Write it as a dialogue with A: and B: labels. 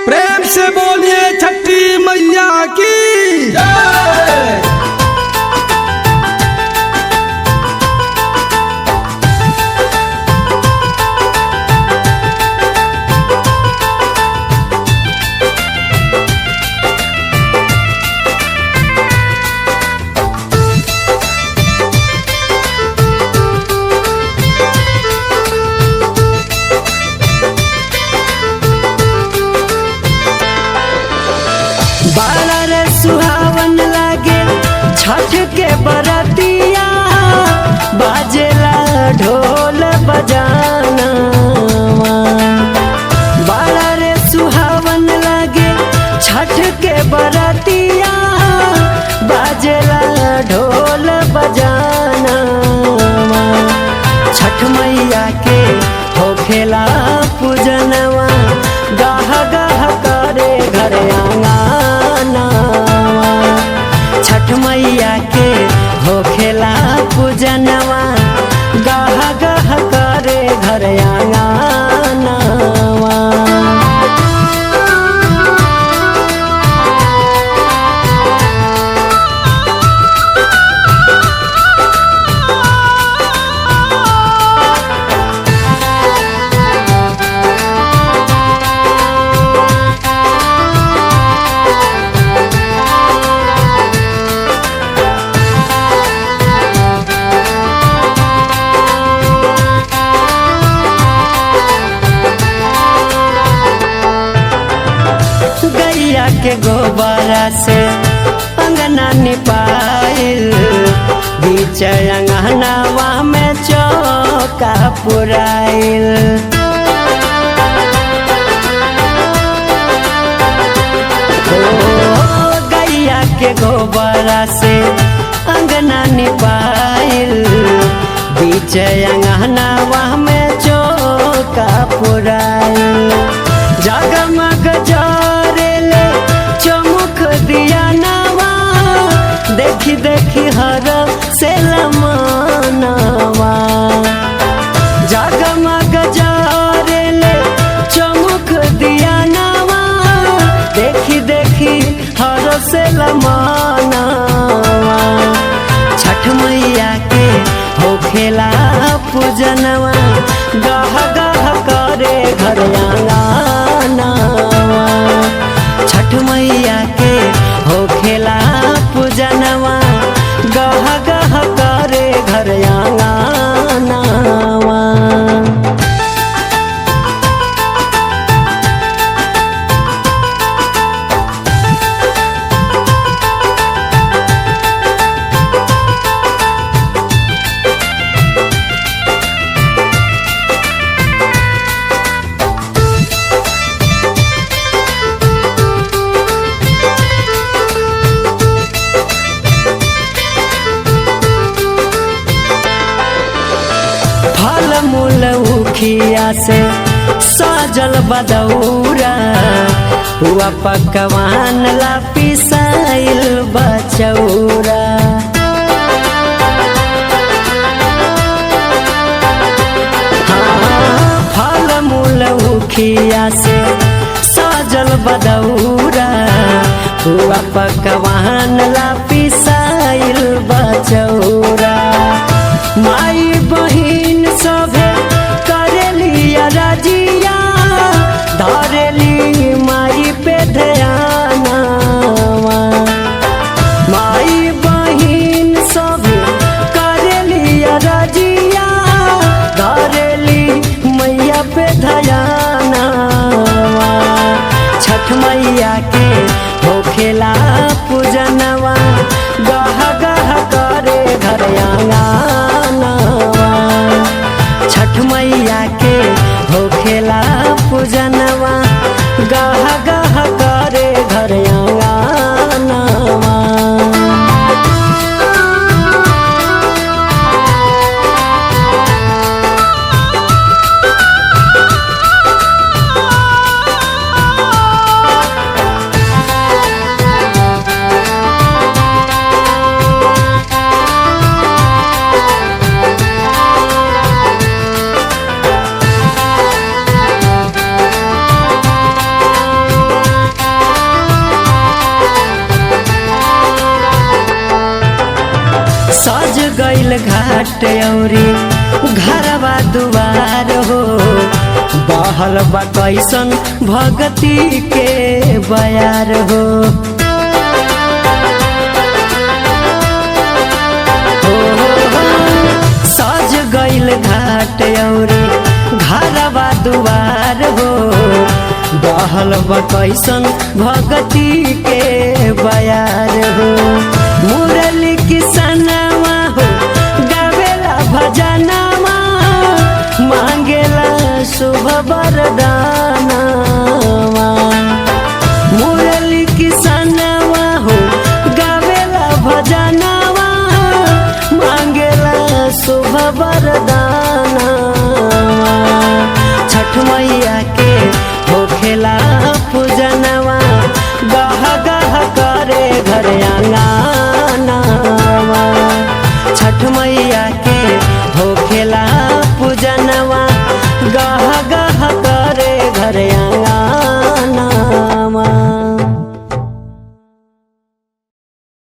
A: प्रेम से बोलिए छठी मैया की जय।
B: बड़ा रे सुहावन लागे छठ के बरतिया, बाजेला ढोल बजाना। बड़ा रे सुहावन लागे छठ के बरतिया, बाजेला ढोल बजाना। छठ मैया के होखेला पूजनवा, गाह गाह करे घर आंगना। छठ मैया के होखेला पूजनवा, गाह गाह करे घर आंगना। गैया के गोबरा से अंगना निपाइल, बीच अंगनावा में चौका पुराइल। गैया के गोबरा से अंगना निपाइल, बीच अंगनावा में चौका पुराइल। जगमग जरेले चमुख दिया नवा, देखी देखी हर से लमानवा। जगमग जरेले चमुख दिया नवा, देखी देखी हर से लमानवा। छठ मैया के होखेला पूजनवा, गाह गाह करे घर आंगना। छठ मैया के होखेला पूजनवा, गाह गाह करे घर आंगना। फल मूल उखिया से सजल बदौरा, हुआ पकवान ला पिसाइल बचौरा। फल मूल उखिया से सजल बदौरा, हुआ पकवान ला पिसाइल बचौरा। माई बहिन सभे करेली राजिया, धरेली माई पे ध्यानवा। माई बहिन सभे करेली राजिया, धरेली मैया पे ध्यानवा। छठ मैया के होखेला पूजनवा, गाह गाह करे घाट औरी घरवा दुआर हो बहल बा कैसन भगती के बयार हो सज गइल घाट औरी घरवा दुआर हो बहल बा कैसन भगती के बयार हो मुरली किसनवा हो गावेला भजनवा मांगेला शुभ वरदानवा मुरली किसनवा हो गावेला भजनवा मांगेला शुभ वरदानवा छठ मैया के होखेला पूजनवा गह गह करे घरे